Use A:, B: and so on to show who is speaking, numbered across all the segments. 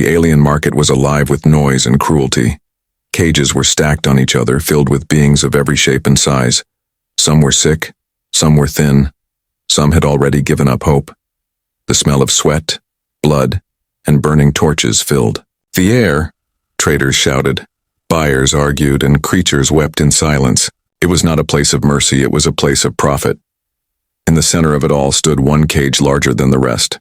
A: The alien market was alive with noise and cruelty. Cages were stacked on each other, filled with beings of every shape and size. Some were sick, some were thin, some had already given up hope. The smell of sweat, blood, and burning torches filled the air. Traders shouted, buyers argued, and creatures wept in silence. It was not a place of mercy, it was a place of profit. In the center of it all stood one cage larger than the rest.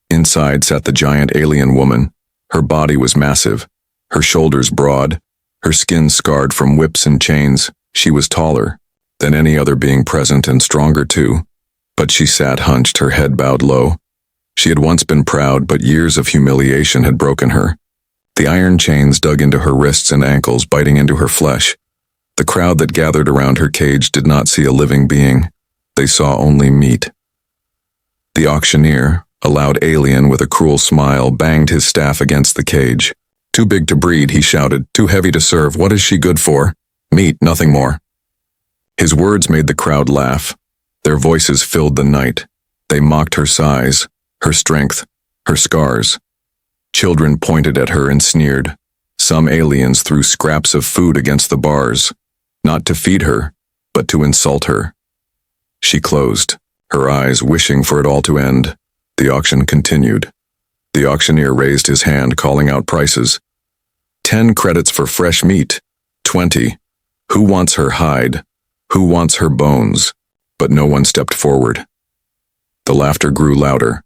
A: Inside sat the giant alien woman. Her body was massive, her shoulders broad, her skin scarred from whips and chains. She was taller than any other being present and stronger too, but she sat hunched, her head bowed low. She had once been proud, but years of humiliation had broken her. The iron chains dug into her wrists and ankles, biting into her flesh. The crowd that gathered around her cage did not see a living being. They saw only meat. The auctioneer, a loud alien with a cruel smile, banged his staff against the cage. Too big to breed, he shouted. Too heavy to serve. What is she good for? Meat, nothing more. His words made the crowd laugh. Their voices filled the night. They mocked her size, her strength, her scars. Children pointed at her and sneered. Some aliens threw scraps of food against the bars, not to feed her, but to insult her. She closed, her eyes wishing for it all to end. The auction continued. The auctioneer raised his hand, calling out prices. 10 credits for fresh meat. 20. Who wants her hide? Who wants her bones? But no one stepped forward. The laughter grew louder.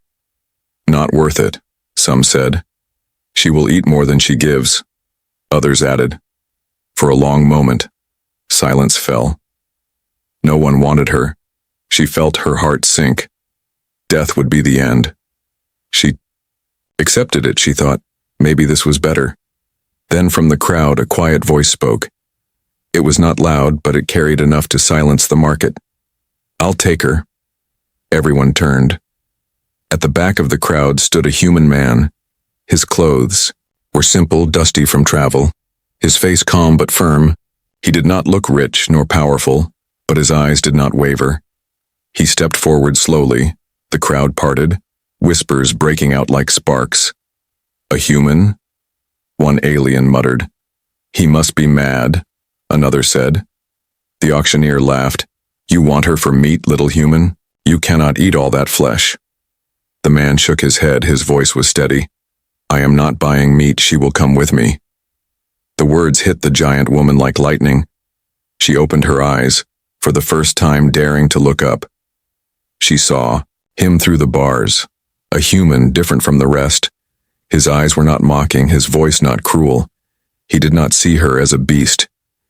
A: Not worth it, some said. She will eat more than she gives. Others added. For a long moment, silence fell. No one wanted her. She felt her heart sink. Death would be the end. She accepted it, she thought. Maybe this was better. Then from the crowd, a quiet voice spoke. It was not loud, but it carried enough to silence the market. I'll take her. Everyone turned. At the back of the crowd stood a human man. His clothes were simple, dusty from travel. His face calm but firm. He did not look rich nor powerful, but his eyes did not waver. He stepped forward slowly. The crowd parted, whispers breaking out like sparks. A human? One alien muttered. He must be mad, another said. The auctioneer laughed. You want her for meat, little human? You cannot eat all that flesh. The man shook his head, his voice was steady. I am not buying meat, she will come with me. The words hit the giant woman like lightning. She opened her eyes, for the first time daring to look up. She saw him through the bars, a human different from the rest. His eyes were not mocking, his voice not cruel. He did not see her as a beast.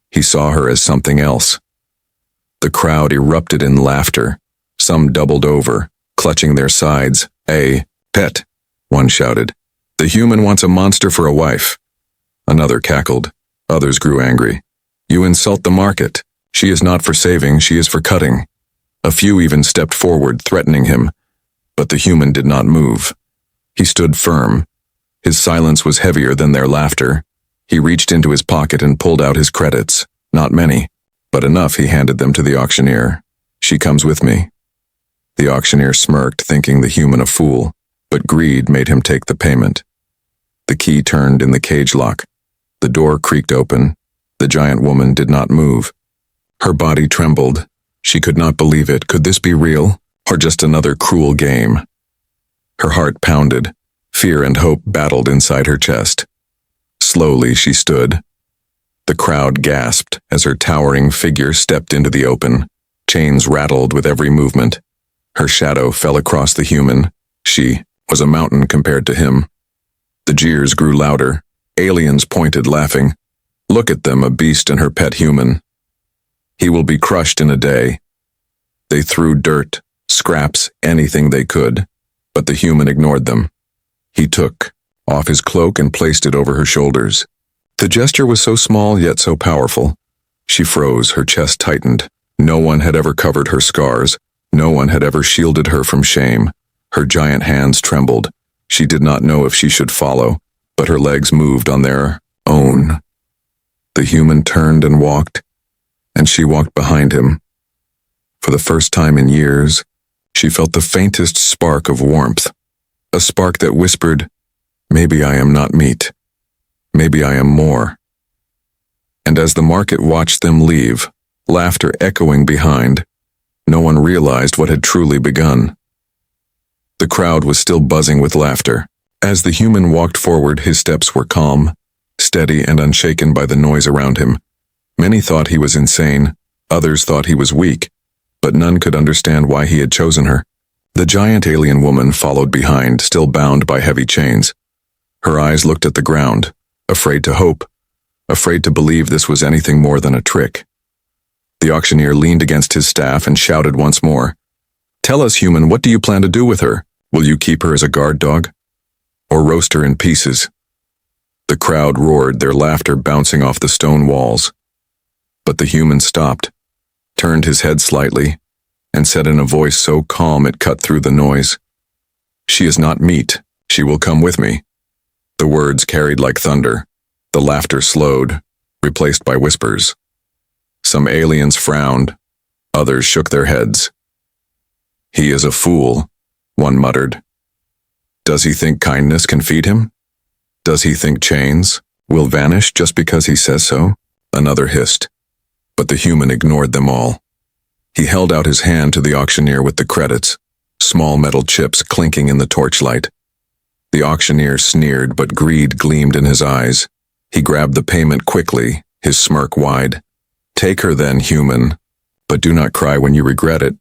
A: He saw her as something else. The crowd erupted in laughter. Some doubled over, clutching their sides. A pet, one shouted. The human wants a monster for a wife. Another cackled. Others grew angry. You insult the market. She is not for saving, she is for cutting. A few even stepped forward, threatening him. But the human did not move. He stood firm. His silence was heavier than their laughter. He reached into his pocket and pulled out his credits. Not many, but enough. He handed them to the auctioneer. She comes with me. The auctioneer smirked, thinking the human a fool, but greed made him take the payment. The key turned in the cage lock. The door creaked open. The giant woman did not move. Her body trembled. She could not believe it. Could this be real, or just another cruel game? Her heart pounded. Fear and hope battled inside her chest. Slowly she stood. The crowd gasped as her towering figure stepped into the open. Chains rattled with every movement. Her shadow fell across the human. She was a mountain compared to him. The jeers grew louder. Aliens pointed, laughing. Look at them, a beast and her pet human. He will be crushed in a day. They threw dirt, scraps, anything they could, but the human ignored them. He took off his cloak and placed it over her shoulders. The gesture was so small yet so powerful. She froze, her chest tightened. No one had ever covered her scars. No one had ever shielded her from shame. Her giant hands trembled. She did not know if she should follow, but her legs moved on their own. The human turned and walked, and she walked behind him. For the first time in years, she felt the faintest spark of warmth, a spark that whispered, Maybe I am not meat. Maybe I am more. And as the market watched them leave, laughter echoing behind, no one realized what had truly begun. The crowd was still buzzing with laughter. As the human walked forward, his steps were calm, steady, and unshaken by the noise around him. Many thought he was insane, others thought he was weak, but none could understand why he had chosen her. The giant alien woman followed behind, still bound by heavy chains. Her eyes looked at the ground, afraid to hope, afraid to believe this was anything more than a trick. The auctioneer leaned against his staff and shouted once more, "Tell us, human, what do you plan to do with her? Will you keep her as a guard dog? Or roast her in pieces?" The crowd roared, their laughter bouncing off the stone walls. But the human stopped, turned his head slightly, and said in a voice so calm it cut through the noise, "She is not meat. She will come with me." The words carried like thunder. The laughter slowed, replaced by whispers. Some aliens frowned, others shook their heads. "He is a fool," one muttered. "Does he think kindness can feed him? Does he think chains will vanish just because he says so?" Another hissed, but the human ignored them all. He held out his hand to the auctioneer with the credits, small metal chips clinking in the torchlight. The auctioneer sneered, but greed gleamed in his eyes. He grabbed the payment quickly, his smirk wide. "Take her then, human, but do not cry when you regret it."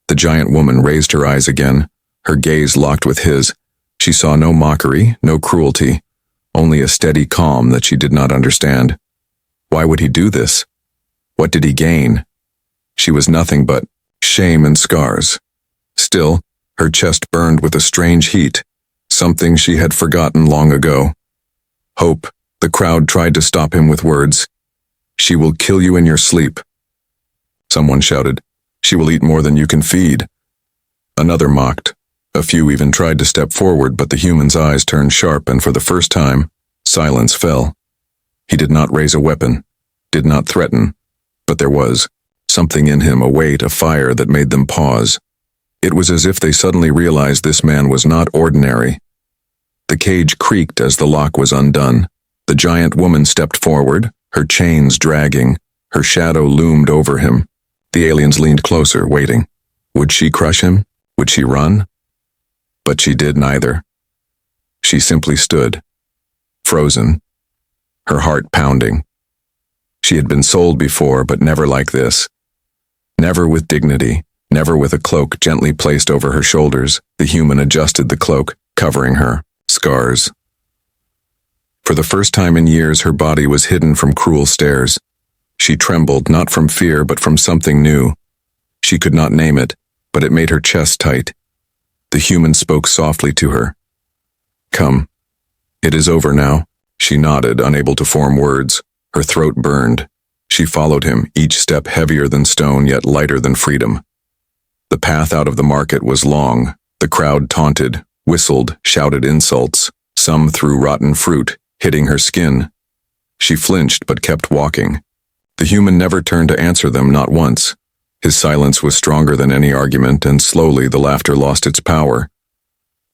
A: The giant woman raised her eyes again, her gaze locked with his. She saw no mockery, no cruelty, only a steady calm that she did not understand. Why would he do this? What did he gain? She was nothing but shame and scars. Still, her chest burned with a strange heat, something she had forgotten long ago. Hope. The crowd tried to stop him with words. "She will kill you in your sleep." Someone shouted, "She will eat more than you can feed." Another mocked. A few even tried to step forward, but the human's eyes turned sharp, and for the first time, silence fell. He did not raise a weapon, did not threaten, but there was something in him, a weight, a fire that made them pause. It was as if they suddenly realized this man was not ordinary. The cage creaked as the lock was undone. The giant woman stepped forward, her chains dragging, her shadow loomed over him. The aliens leaned closer, waiting. Would she crush him? Would she run? But she did neither. She simply stood, frozen, her heart pounding. She had been sold before, but never like this. Never with dignity, never with a cloak gently placed over her shoulders. The human adjusted the cloak, covering her scars. For the first time in years, her body was hidden from cruel stares. She trembled, not from fear, but from something new. She could not name it, but it made her chest tight. The human spoke softly to her. "Come. It is over now." She nodded, unable to form words. Her throat burned. She followed him, each step heavier than stone, yet lighter than freedom. The path out of the market was long. The crowd taunted, whistled, shouted insults. Some threw rotten fruit, hitting her skin. She flinched but kept walking. The human never turned to answer them, not once. His silence was stronger than any argument, and slowly the laughter lost its power.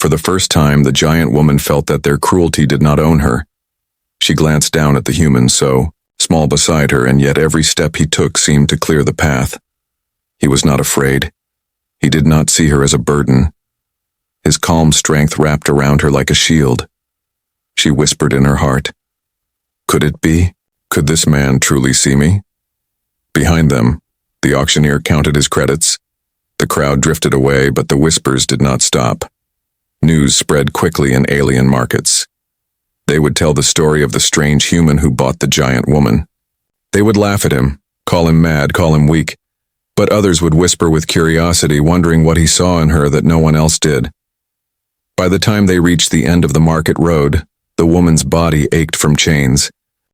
A: For the first time, the giant woman felt that their cruelty did not own her. She glanced down at the human, so small beside her, and yet every step he took seemed to clear the path. He was not afraid. He did not see her as a burden. His calm strength wrapped around her like a shield. She whispered in her heart, "Could it be? Could this man truly see me?" Behind them, the auctioneer counted his credits. The crowd drifted away, but the whispers did not stop. News spread quickly in alien markets. They would tell the story of the strange human who bought the giant woman. They would laugh at him, call him mad, call him weak, but others would whisper with curiosity, wondering what he saw in her that no one else did. By the time they reached the end of the market road, the woman's body ached from chains,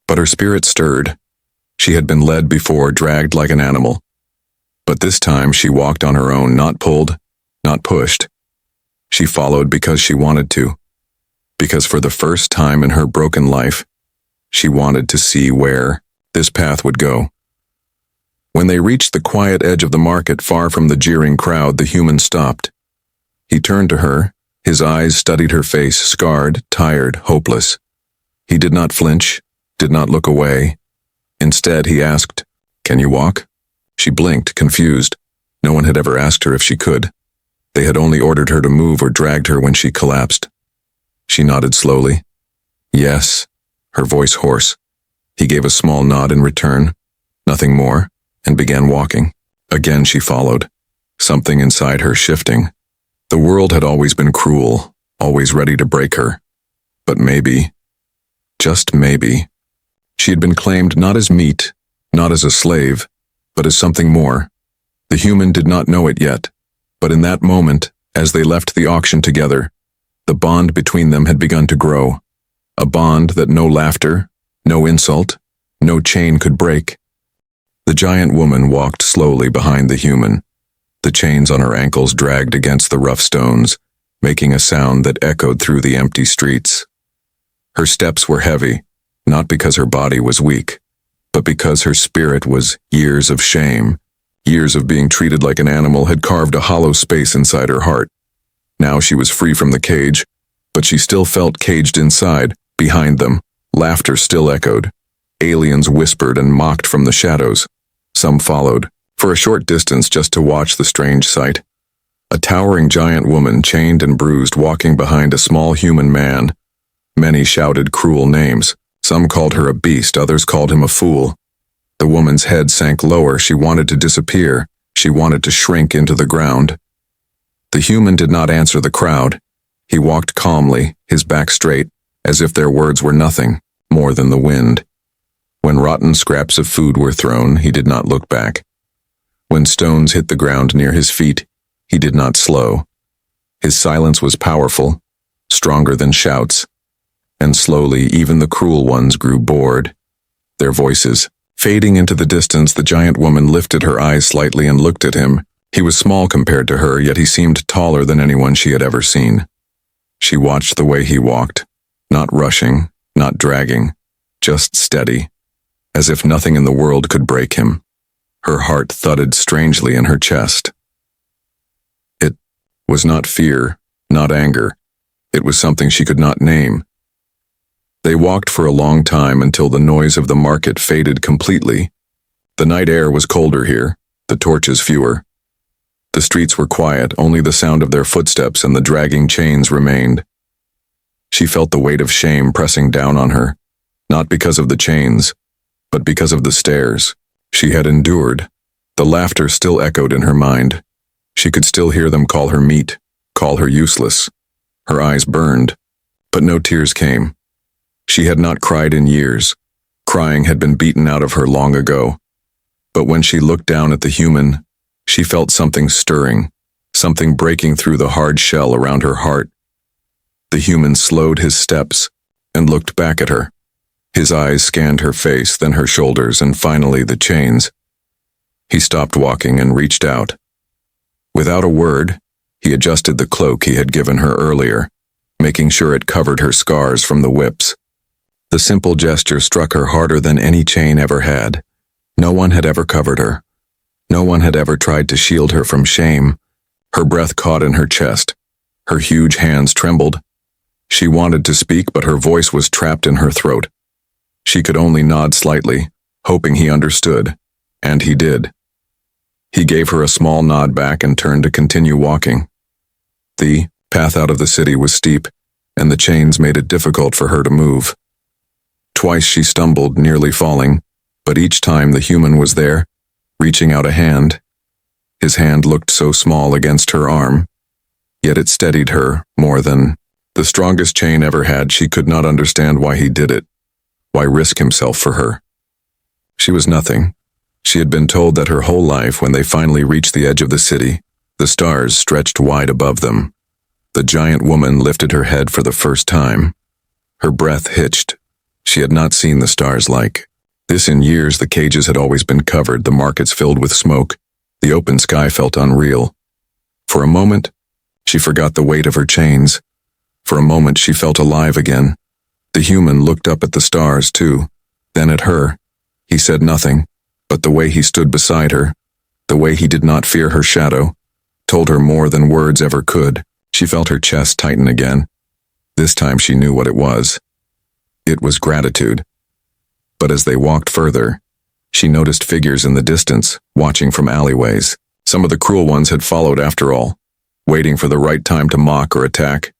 A: but her spirit stirred. She had been led before, dragged like an animal. But this time she walked on her own, not pulled, not pushed. She followed because she wanted to. Because for the first time in her broken life, she wanted to see where this path would go. When they reached the quiet edge of the market, far from the jeering crowd, the human stopped. He turned to her, His eyes studied her face, scarred, tired, hopeless. He did not flinch, did not look away. Instead, he asked, "Can you walk?" She blinked, confused. No one had ever asked her if she could. They had only ordered her to move or dragged her when she collapsed. She nodded slowly. "Yes," her voice hoarse. He gave a small nod in return, nothing more, and began walking. Again she followed, something inside her shifting. The world had always been cruel, always ready to break her. But maybe, just maybe, she had been claimed not as meat, not as a slave, but as something more. The human did not know it yet, but in that moment, as they left the auction together, the bond between them had begun to grow. A bond that no laughter, no insult, no chain could break. The giant woman walked slowly behind the human. The chains on her ankles dragged against the rough stones, making a sound that echoed through the empty streets. Her steps were heavy, not because her body was weak, but because her spirit was years of shame. Years of being treated like an animal had carved a hollow space inside her heart. Now she was free from the cage, but she still felt caged inside. Behind them, laughter still echoed. Aliens whispered and mocked from the shadows. Some followed, for a short distance just to watch the strange sight. A towering giant woman, chained and bruised, walking behind a small human man. Many shouted cruel names. Some called her a beast, others called him a fool. The woman's head sank lower. She wanted to disappear. She wanted to shrink into the ground. The human did not answer the crowd. He walked calmly, his back straight, as if their words were nothing, more than the wind. When rotten scraps of food were thrown, he did not look back. When stones hit the ground near his feet, he did not slow. His silence was powerful, stronger than shouts. And slowly, even the cruel ones grew bored. Their voices, fading into the distance, the giant woman lifted her eyes slightly and looked at him. He was small compared to her, yet he seemed taller than anyone she had ever seen. She watched the way he walked, not rushing, not dragging, just steady, as if nothing in the world could break him. Her heart thudded strangely in her chest. It was not fear, not anger. It was something she could not name. They walked for a long time until the noise of the market faded completely. The night air was colder here, the torches fewer. The streets were quiet, only the sound of their footsteps and the dragging chains remained. She felt the weight of shame pressing down on her, not because of the chains, but because of the stares she had endured. The laughter still echoed in her mind. She could still hear them call her meat, call her useless. Her eyes burned, but no tears came. She had not cried in years. Crying had been beaten out of her long ago. But when she looked down at the human, she felt something stirring, something breaking through the hard shell around her heart. The human slowed his steps and looked back at her. His eyes scanned her face, then her shoulders, and finally the chains. He stopped walking and reached out. Without a word, he adjusted the cloak he had given her earlier, making sure it covered her scars from the whips. The simple gesture struck her harder than any chain ever had. No one had ever covered her. No one had ever tried to shield her from shame. Her breath caught in her chest. Her huge hands trembled. She wanted to speak, but her voice was trapped in her throat. She could only nod slightly, hoping he understood, and he did. He gave her a small nod back and turned to continue walking. The path out of the city was steep, and the chains made it difficult for her to move. Twice she stumbled, nearly falling, but each time the human was there, reaching out a hand. His hand looked so small against her arm, yet it steadied her more than the strongest chain ever had. She could not understand why he did it, why risk himself for her. She was nothing. She had been told that her whole life. When they finally reached the edge of the city, the stars stretched wide above them. The giant woman lifted her head for the first time. Her breath hitched. She had not seen the stars like this in years. The cages had always been covered, the markets filled with smoke. The open sky felt unreal. For a moment, she forgot the weight of her chains. For a moment, she felt alive again. The human looked up at the stars, too, then at her. He said nothing, but the way he stood beside her, the way he did not fear her shadow, told her more than words ever could. She felt her chest tighten again. This time she knew what it was. It was gratitude. But as they walked further, she noticed figures in the distance, watching from alleyways. Some of the cruel ones had followed after all, waiting for the right time to mock or attack.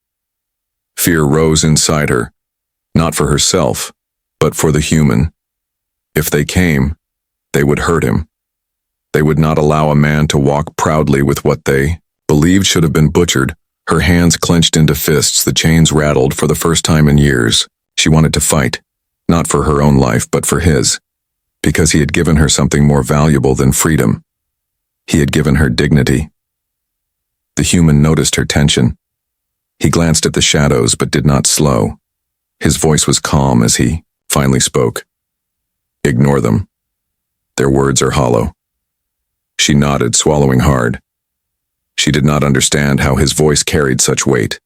A: Fear rose inside her, not for herself, but for the human. If they came, they would hurt him. They would not allow a man to walk proudly with what they believed should have been butchered. Her hands clenched into fists, the chains rattled for the first time in years. She wanted to fight, not for her own life, but for his, because he had given her something more valuable than freedom. He had given her dignity. The human noticed her tension. He glanced at the shadows but did not slow. His voice was calm as he finally spoke. Ignore them. Their words are hollow. She nodded, swallowing hard. She did not understand how his voice carried such weight.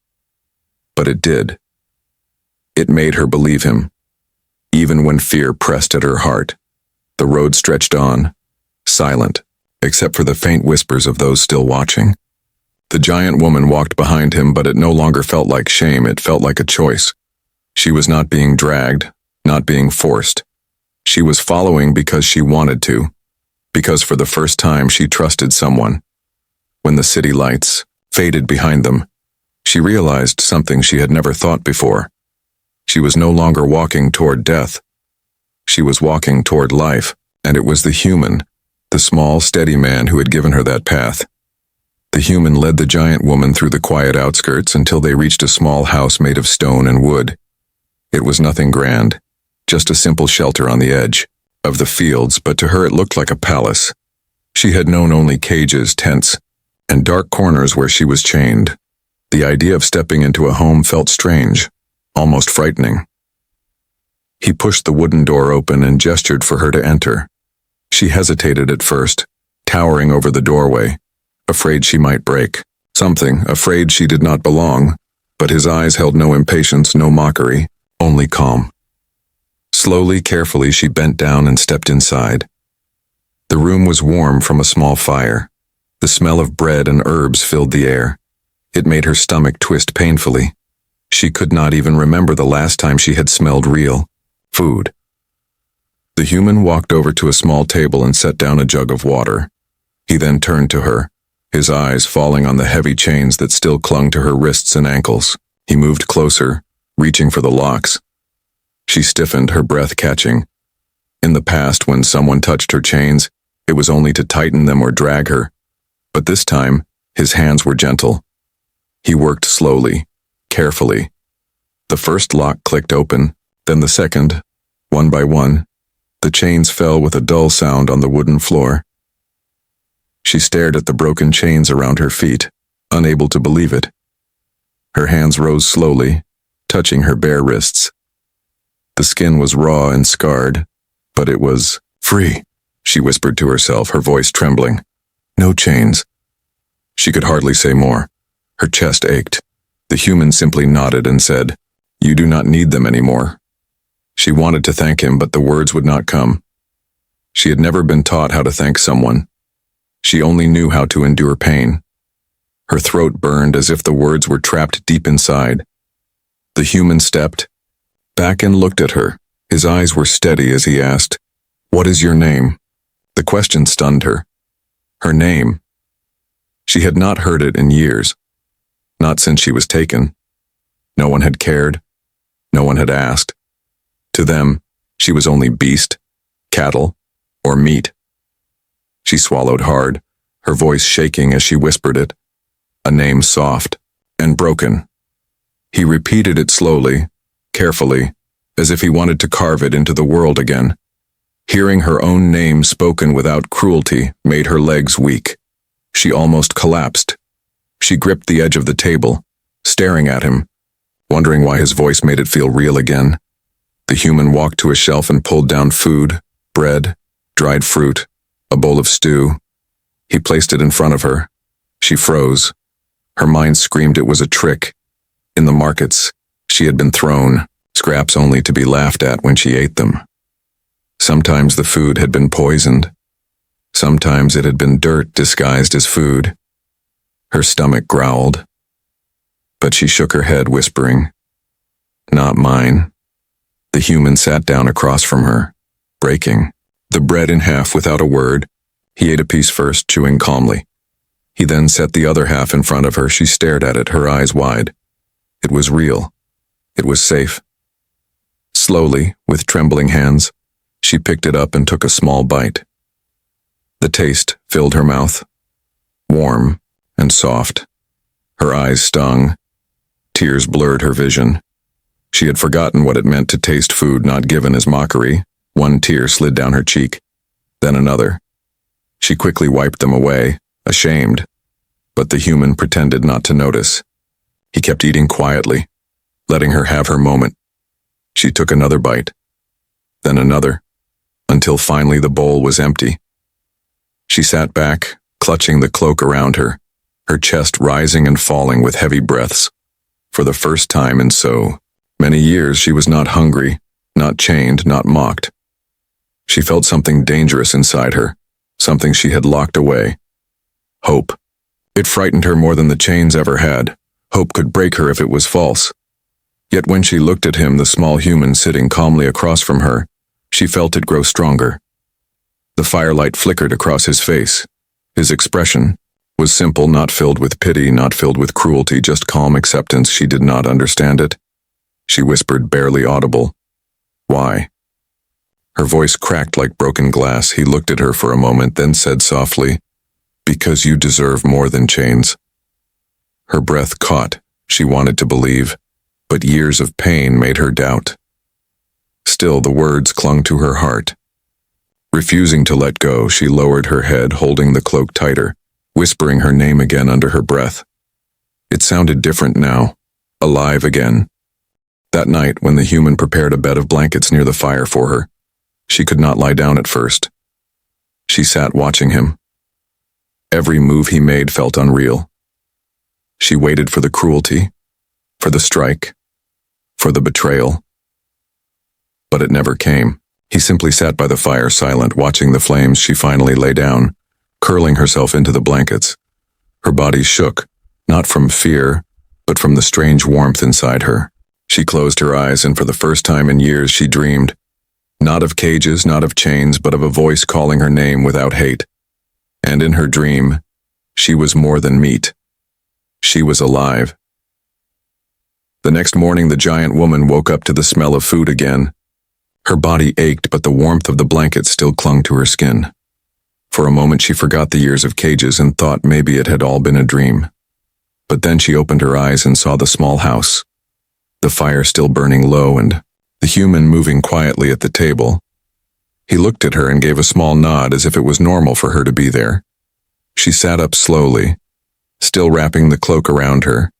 A: But it did. It made her believe him. Even when fear pressed at her heart, the road stretched on, silent, except for the faint whispers of those still watching. The giant woman walked behind him, but it no longer felt like shame, it felt like a choice. She was not being dragged, not being forced. She was following because she wanted to, because for the first time she trusted someone. When the city lights faded behind them, she realized something she had never thought before. She was no longer walking toward death. She was walking toward life, and it was the human, the small, steady man who had given her that path. The human led the giant woman through the quiet outskirts until they reached a small house made of stone and wood. It was nothing grand, just a simple shelter on the edge of the fields, but to her it looked like a palace. She had known only cages, tents, and dark corners where she was chained. The idea of stepping into a home felt strange, almost frightening. He pushed the wooden door open and gestured for her to enter. She hesitated at first, towering over the doorway, afraid she might break something, afraid she did not belong, but his eyes held no impatience, no mockery, only calm. Slowly, carefully, she bent down and stepped inside. The room was warm from a small fire. The smell of bread and herbs filled the air. It made her stomach twist painfully. She could not even remember the last time she had smelled real food. The human walked over to a small table and set down a jug of water. He then turned to her, his eyes falling on the heavy chains that still clung to her wrists and ankles. He moved closer, reaching for the locks. She stiffened, her breath catching. In the past, when someone touched her chains, it was only to tighten them or drag her. But this time, his hands were gentle. He worked slowly, carefully. The first lock clicked open, then the second, one by one. The chains fell with a dull sound on the wooden floor. She stared at the broken chains around her feet, unable to believe it. Her hands rose slowly, touching her bare wrists. The skin was raw and scarred, but it was free, she whispered to herself, her voice trembling. No chains. She could hardly say more. Her chest ached. The human simply nodded and said, "You do not need them anymore." She wanted to thank him, but the words would not come. She had never been taught how to thank someone. She only knew how to endure pain. Her throat burned as if the words were trapped deep inside. The human stepped back and looked at her. His eyes were steady as he asked, "What is your name?" The question stunned her. Her name. She had not heard it in years. Not since she was taken. No one had cared. No one had asked. To them, she was only beast, cattle, or meat. She swallowed hard, her voice shaking as she whispered it. A name soft and broken. He repeated it slowly, carefully, as if he wanted to carve it into the world again. Hearing her own name spoken without cruelty made her legs weak. She almost collapsed. She gripped the edge of the table, staring at him, wondering why his voice made it feel real again. The human walked to a shelf and pulled down food, bread, dried fruit, a bowl of stew. He placed it in front of her. She froze. Her mind screamed it was a trick. In the markets, she had been thrown, scraps only to be laughed at when she ate them. Sometimes the food had been poisoned. Sometimes it had been dirt disguised as food. Her stomach growled. But she shook her head, whispering, "Not mine." The human sat down across from her, breaking the bread in half without a word. He ate a piece first, chewing calmly. He then set the other half in front of her. She stared at it, her eyes wide. It was real. It was safe. Slowly, with trembling hands, she picked it up and took a small bite. The taste filled her mouth, warm and soft. Her eyes stung. Tears blurred her vision. She had forgotten what it meant to taste food not given as mockery. One tear slid down her cheek, then another. She quickly wiped them away, ashamed, but the human pretended not to notice. He kept eating quietly, letting her have her moment. She took another bite, then another, until finally the bowl was empty. She sat back, clutching the cloak around her, her chest rising and falling with heavy breaths. For the first time in so many years, she was not hungry, not chained, not mocked. She felt something dangerous inside her, something she had locked away. Hope. It frightened her more than the chains ever had. Hope could break her if it was false. Yet when she looked at him, the small human sitting calmly across from her, she felt it grow stronger. The firelight flickered across his face. His expression was simple, not filled with pity, not filled with cruelty, just calm acceptance. She did not understand it. She whispered, barely audible, "Why?" Her voice cracked like broken glass. He looked at her for a moment, then said softly, "Because you deserve more than chains." Her breath caught. She wanted to believe, but years of pain made her doubt. Still, the words clung to her heart. Refusing to let go, she lowered her head, holding the cloak tighter, whispering her name again under her breath. It sounded different now, alive again. That night, when the human prepared a bed of blankets near the fire for her, she could not lie down at first. She sat watching him. Every move he made felt unreal. She waited for the cruelty, for the strike, for the betrayal. But it never came. He simply sat by the fire, silent, watching the flames. She finally lay down, curling herself into the blankets. Her body shook, not from fear, but from the strange warmth inside her. She closed her eyes, and for the first time in years she dreamed. Not of cages, not of chains, but of a voice calling her name without hate. And in her dream, she was more than meat. She was alive. The next morning, the giant woman woke up to the smell of food again. Her body ached, but the warmth of the blanket still clung to her skin. For a moment, she forgot the years of cages and thought maybe it had all been a dream. But then she opened her eyes and saw the small house, the fire still burning low and the human moving quietly at the table. He looked at her and gave a small nod as if it was normal for her to be there. She sat up slowly, still wrapping the cloak around her.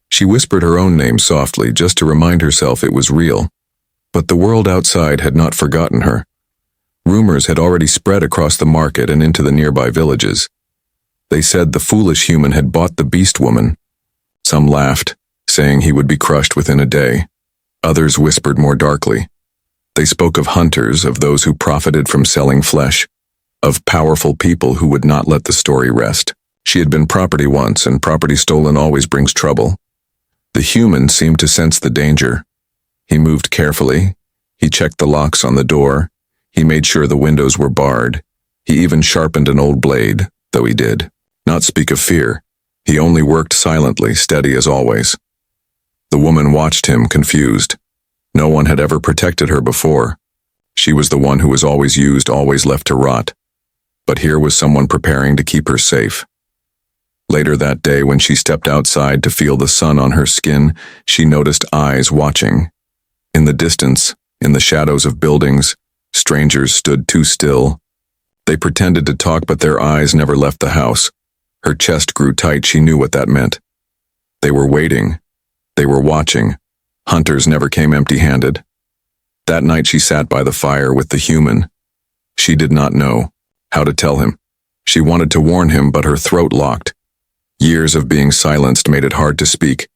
A: She whispered her own name softly, just to remind herself it was real. But the world outside had not forgotten her. Rumors had already spread across the market and into the nearby villages. They said the foolish human had bought the beast woman. Some laughed, saying he would be crushed within a day. Others whispered more darkly. They spoke of hunters, of those who profited from selling flesh, of powerful people who would not let the story rest. She had been property once, and property stolen always brings trouble. The human seemed to sense the danger. He moved carefully. He checked the locks on the door. He made sure the windows were barred. He even sharpened an old blade, though he did not speak of fear. He only worked silently, steady as always. The woman watched him, confused. No one had ever protected her before. She was the one who was always used, always left to rot. But here was someone preparing to keep her safe. Later that day, when she stepped outside to feel the sun on her skin, she noticed eyes watching. In the distance, in the shadows of buildings, strangers stood too still. They pretended to talk, but their eyes never left the house. Her chest grew tight. She knew what that meant. They were waiting. They were watching. Hunters never came empty-handed. That night she sat by the fire with the human. She did not know how to tell him. She wanted to warn him, but her throat locked. Years of being silenced made it hard to speak.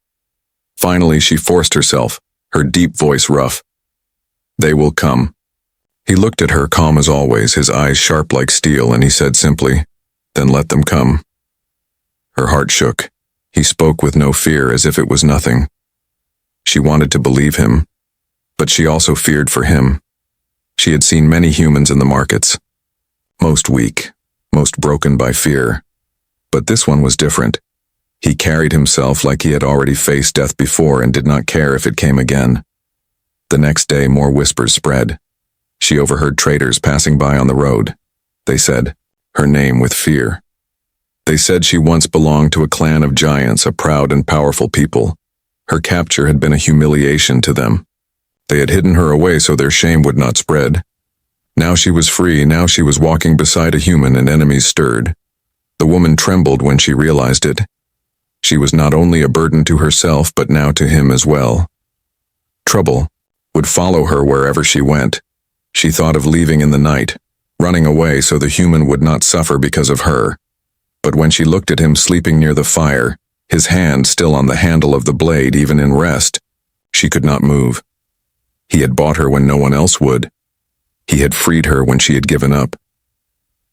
A: Finally, she forced herself, her deep voice rough. "They will come." He looked at her, calm as always, his eyes sharp like steel, and he said simply, "Then let them come." Her heart shook. He spoke with no fear, as if it was nothing. She wanted to believe him, but she also feared for him. She had seen many humans in the markets, most weak, most broken by fear. But this one was different. He carried himself like he had already faced death before and did not care if it came again. The next day, more whispers spread. She overheard traders passing by on the road. They said her name with fear. They said she once belonged to a clan of giants, a proud and powerful people. Her capture had been a humiliation to them. They had hidden her away so their shame would not spread. Now she was free, now she was walking beside a human, and enemies stirred. The woman trembled when she realized it. She was not only a burden to herself, but now to him as well. Trouble would follow her wherever she went. She thought of leaving in the night, running away so the human would not suffer because of her. But when she looked at him sleeping near the fire, his hand still on the handle of the blade even in rest, she could not move. He had bought her when no one else would. He had freed her when she had given up.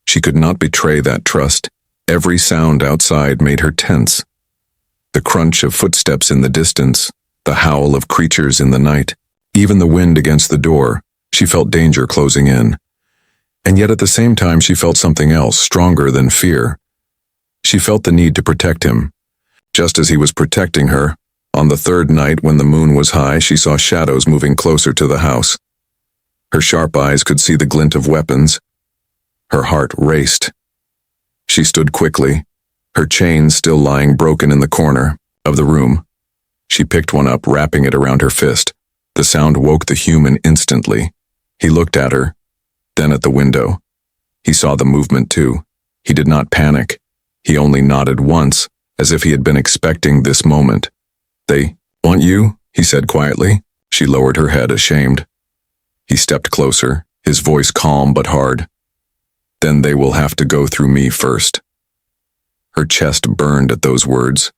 A: She could not betray that trust. Every sound outside made her tense. The crunch of footsteps in the distance, the howl of creatures in the night, even the wind against the door. She felt danger closing in. And yet at the same time she felt something else, stronger than fear. She felt the need to protect him. Just as he was protecting her, on the third night when the moon was high, she saw shadows moving closer to the house. Her sharp eyes could see the glint of weapons. Her heart raced. She stood quickly, her chain still lying broken in the corner of the room. She picked one up, wrapping it around her fist. The sound woke the human instantly. He looked at her, then at the window. He saw the movement too. He did not panic. He only nodded once, as if he had been expecting this moment. "They want you?" he said quietly. She lowered her head, ashamed. He stepped closer, his voice calm but hard. "Then they will have to go through me first." Her chest burned at those words.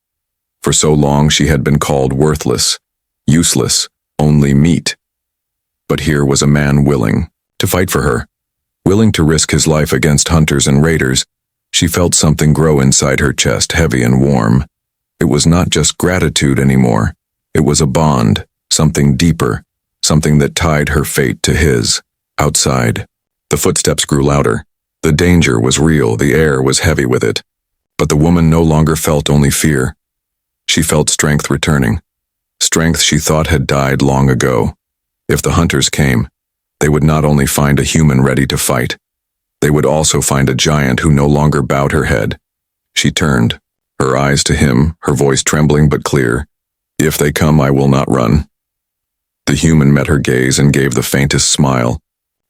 A: For so long she had been called worthless, useless, only meat. But here was a man willing to fight for her, willing to risk his life against hunters and raiders. She felt something grow inside her chest, heavy and warm. It was not just gratitude anymore. It was a bond, something deeper, something that tied her fate to his. Outside, the footsteps grew louder. The danger was real, the air was heavy with it. But the woman no longer felt only fear. She felt strength returning. Strength she thought had died long ago. If the hunters came, they would not only find a human ready to fight, they would also find a giant who no longer bowed her head. She turned, her eyes to him, her voice trembling but clear. "If they come, I will not run." The human met her gaze and gave the faintest smile.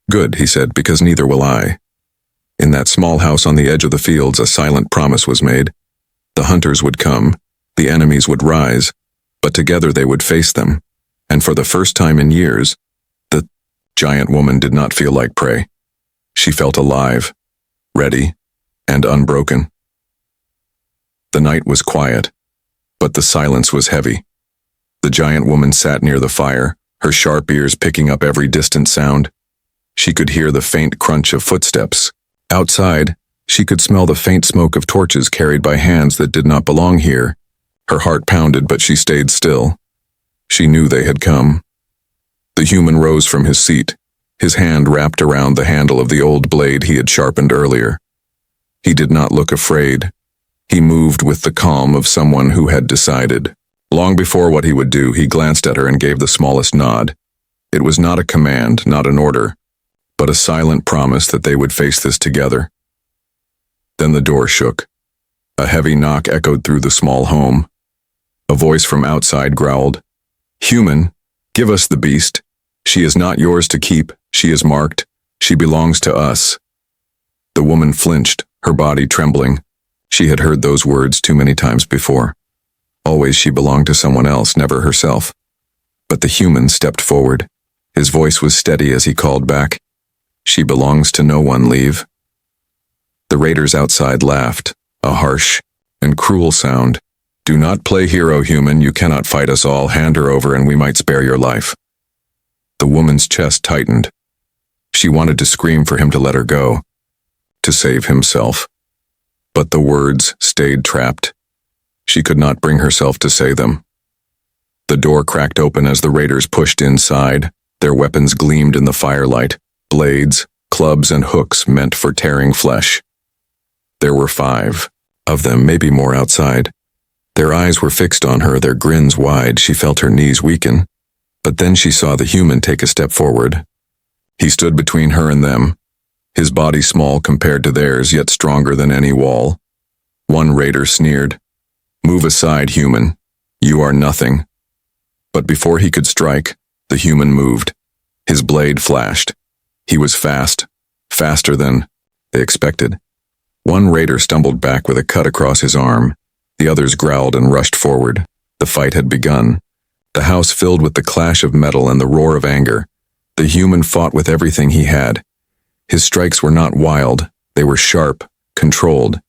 A: "Good," he said, "because neither will I." In that small house on the edge of the fields, a silent promise was made. The hunters would come, the enemies would rise, but together they would face them. And for the first time in years, the giant woman did not feel like prey. She felt alive, ready, and unbroken. The night was quiet, but the silence was heavy. The giant woman sat near the fire, her sharp ears picking up every distant sound. She could hear the faint crunch of footsteps. Outside, she could smell the faint smoke of torches carried by hands that did not belong here. Her heart pounded, but she stayed still. She knew they had come. The human rose from his seat, his hand wrapped around the handle of the old blade he had sharpened earlier. He did not look afraid. He moved with the calm of someone who had decided. Long before what he would do, he glanced at her and gave the smallest nod. It was not a command, not an order, but a silent promise that they would face this together. Then the door shook. A heavy knock echoed through the small home. A voice from outside growled, "Human, give us the beast. She is not yours to keep. She is marked. She belongs to us." The woman flinched, her body trembling. She had heard those words too many times before. Always she belonged to someone else, never herself. But the human stepped forward. His voice was steady as he called back, "She belongs to no one, leave." The raiders outside laughed, a harsh and cruel sound. "Do not play hero, human. You cannot fight us all. Hand her over and we might spare your life." The woman's chest tightened. She wanted to scream for him to let her go, to save himself. But the words stayed trapped. She could not bring herself to say them. The door cracked open as the raiders pushed inside. Their weapons gleamed in the firelight, blades, clubs, and hooks meant for tearing flesh. There were 5 of them, maybe more outside. Their eyes were fixed on her, their grins wide. She felt her knees weaken. But then she saw the human take a step forward. He stood between her and them, his body small compared to theirs, yet stronger than any wall. One raider sneered, "Move aside, human. You are nothing." But before he could strike, the human moved. His blade flashed. He was fast, faster than they expected. One raider stumbled back with a cut across his arm. The others growled and rushed forward. The fight had begun. The house filled with the clash of metal and the roar of anger. The human fought with everything he had. His strikes were not wild. They were sharp, controlled.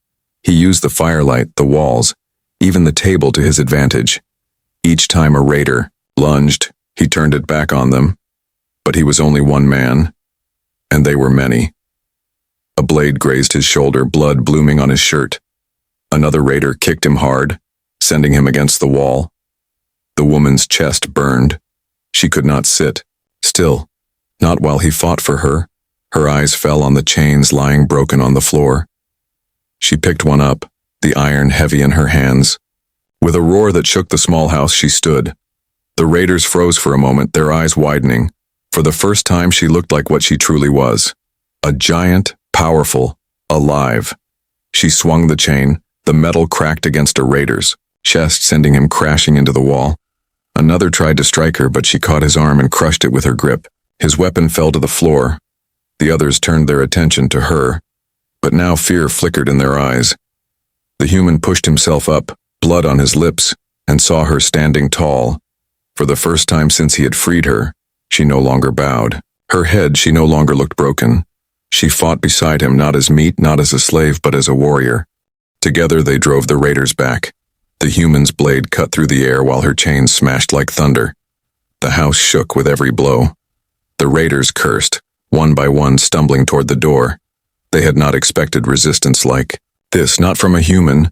A: He used the firelight, the walls, even the table to his advantage. Each time a raider lunged, he turned it back on them. But he was only one man, and they were many. A blade grazed his shoulder, blood blooming on his shirt. Another raider kicked him hard, sending him against the wall. The woman's chest burned. She could not sit still, not while he fought for her. Her eyes fell on the chains lying broken on the floor. She picked one up, the iron heavy in her hands. With a roar that shook the small house, she stood. The raiders froze for a moment, their eyes widening. For the first time, she looked like what she truly was. A giant, powerful, alive. She swung the chain, the metal cracked against a raider's chest, sending him crashing into the wall. Another tried to strike her, but she caught his arm and crushed it with her grip. His weapon fell to the floor. The others turned their attention to her, but now fear flickered in their eyes. The human pushed himself up, blood on his lips, and saw her standing tall. For the first time since he had freed her, she no longer bowed. Her head, she no longer looked broken. She fought beside him, not as meat, not as a slave, but as a warrior. Together they drove the raiders back. The human's blade cut through the air while her chains smashed like thunder. The house shook with every blow. The raiders cursed, one by one stumbling toward the door. They had not expected resistance like this, not from a human,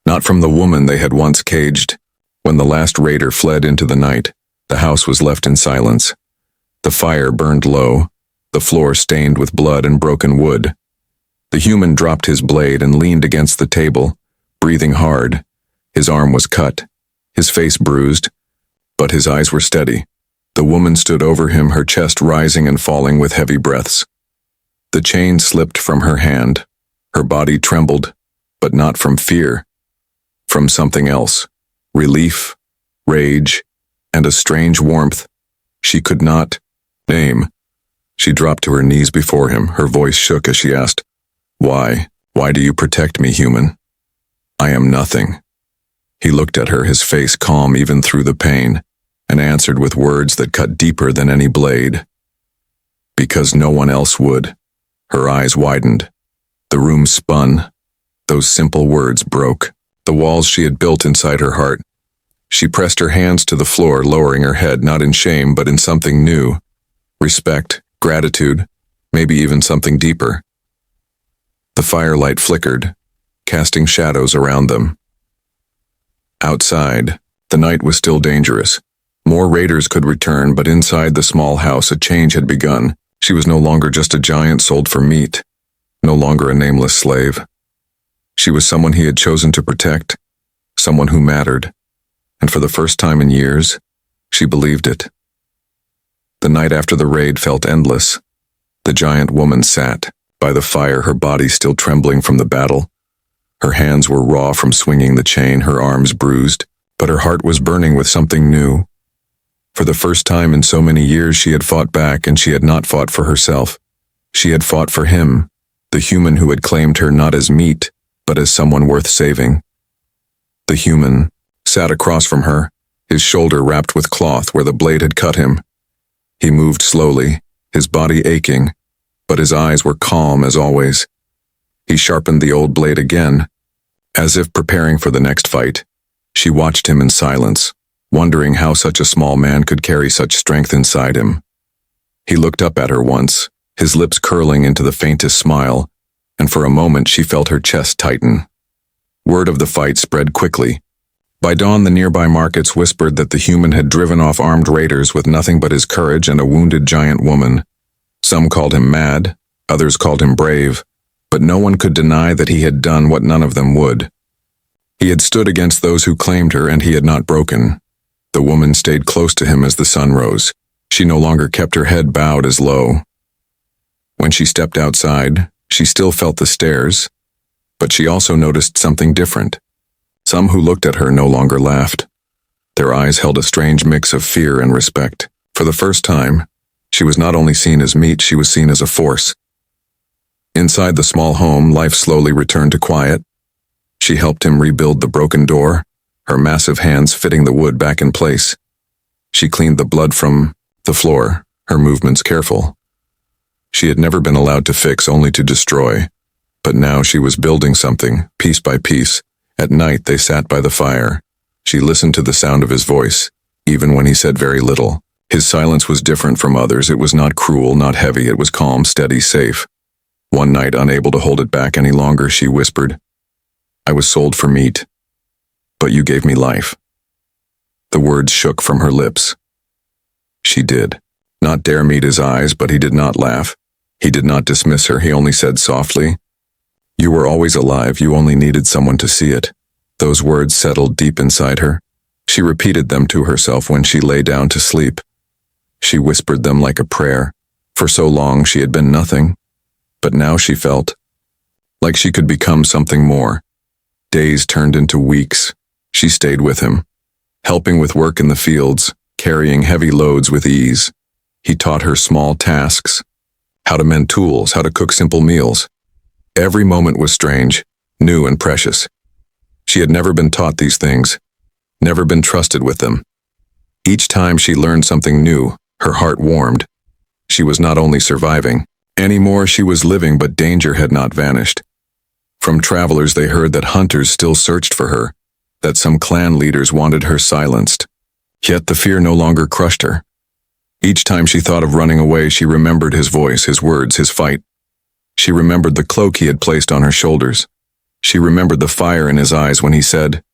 A: not from the woman they had once caged. When the last raider fled into the night, the house was left in silence. The fire burned low, the floor stained with blood and broken wood. The human dropped his blade and leaned against the table, breathing hard. His arm was cut, his face bruised, but his eyes were steady. The woman stood over him, her chest rising and falling with heavy breaths. The chain slipped from her hand. Her body trembled, but not from fear, from something else. Relief, rage, and a strange warmth she could not name. She dropped to her knees before him. Her voice shook as she asked, "Why? Why do you protect me, human? I am nothing." He looked at her, his face calm even through the pain, and answered with words that cut deeper than any blade. "Because no one else would." Her eyes widened. The room spun. Those simple words broke the walls she had built inside her heart. She pressed her hands to the floor, lowering her head, not in shame, but in something new. Respect, gratitude, maybe even something deeper. The firelight flickered, casting shadows around them. Outside, the night was still dangerous. More raiders could return, but inside the small house a change had begun. She was no longer just a giant sold for meat, no longer a nameless slave. She was someone he had chosen to protect, someone who mattered, and for the first time in years, she believed it. The night after the raid felt endless. The giant woman sat by the fire, her body still trembling from the battle. Her hands were raw from swinging the chain, her arms bruised, but her heart was burning with something new. For the first time in so many years, she had fought back, and she had not fought for herself. She had fought for him, the human who had claimed her not as meat, but as someone worth saving. The human sat across from her, his shoulder wrapped with cloth where the blade had cut him. He moved slowly, his body aching, but his eyes were calm as always. He sharpened the old blade again, as if preparing for the next fight. She watched him in silence, wondering how such a small man could carry such strength inside him. He looked up at her once, his lips curling into the faintest smile, and for a moment she felt her chest tighten. Word of the fight spread quickly. By dawn, the nearby markets whispered that the human had driven off armed raiders with nothing but his courage and a wounded giant woman. Some called him mad, others called him brave, but no one could deny that he had done what none of them would. He had stood against those who claimed her, and he had not broken. The woman stayed close to him as the sun rose. She no longer kept her head bowed as low. When she stepped outside, she still felt the stares, but she also noticed something different. Some who looked at her no longer laughed. Their eyes held a strange mix of fear and respect. For the first time, she was not only seen as meat, she was seen as a force. Inside the small home, life slowly returned to quiet. She helped him rebuild the broken door, her massive hands fitting the wood back in place. She cleaned the blood from the floor, her movements careful. She had never been allowed to fix, only to destroy. But now she was building something, piece by piece. At night they sat by the fire. She listened to the sound of his voice, even when he said very little. His silence was different from others. It was not cruel, not heavy. It was calm, steady, safe. One night, unable to hold it back any longer, she whispered, "I was sold for meat, but you gave me life." The words shook from her lips. She did not dare meet his eyes, but he did not laugh. He did not dismiss her. He only said softly, "You were always alive. You only needed someone to see it." Those words settled deep inside her. She repeated them to herself when she lay down to sleep. She whispered them like a prayer. For so long she had been nothing, but now she felt like she could become something more. Days turned into weeks. She stayed with him, helping with work in the fields, carrying heavy loads with ease. He taught her small tasks, how to mend tools, how to cook simple meals. Every moment was strange, new and precious. She had never been taught these things, never been trusted with them. Each time she learned something new, her heart warmed. She was not only surviving anymore, she was living, but danger had not vanished. From travelers they heard that hunters still searched for her, that some clan leaders wanted her silenced. Yet the fear no longer crushed her. Each time she thought of running away, she remembered his voice, his words, his fight. She remembered the cloak he had placed on her shoulders. She remembered the fire in his eyes when he said,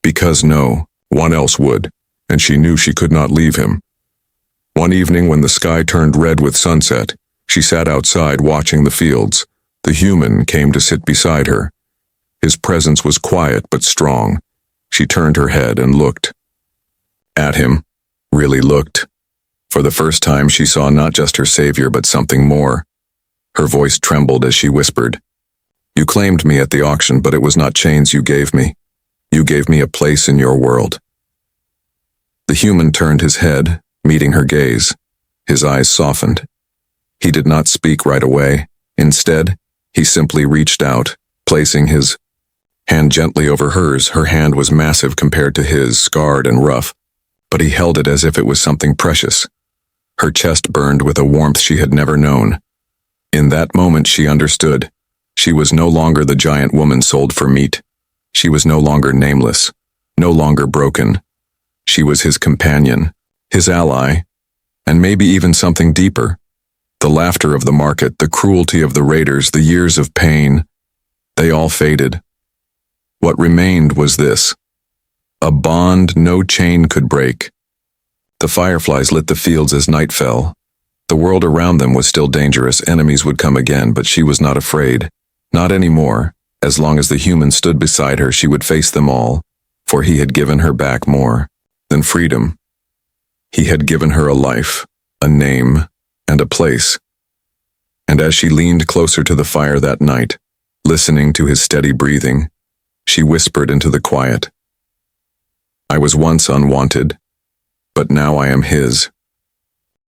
A: "Because no one else would," and she knew she could not leave him. One evening when the sky turned red with sunset, she sat outside watching the fields. The human came to sit beside her. His presence was quiet but strong. She turned her head and looked at him, really looked. For the first time she saw not just her savior but something more. Her voice trembled as she whispered, "You claimed me at the auction, but it was not chains you gave me. You gave me a place in your world." The human turned his head, meeting her gaze. His eyes softened. He did not speak right away. Instead, he simply reached out, placing his hand gently over hers. Her hand was massive compared to his, scarred and rough, but he held it as if it was something precious. Her chest burned with a warmth she had never known. In that moment she understood. She was no longer the giant woman sold for meat. She was no longer nameless, no longer broken. She was his companion, his ally, and maybe even something deeper. The laughter of the market, the cruelty of the raiders, the years of pain, they all faded. What remained was this: a bond no chain could break. The fireflies lit the fields as night fell. The world around them was still dangerous. Enemies would come again, but she was not afraid. Not anymore. As long as the human stood beside her, she would face them all, for he had given her back more than freedom. He had given her a life, a name, and a place. And as she leaned closer to the fire that night, listening to his steady breathing, she whispered into the quiet, "I was once unwanted, but now I am his."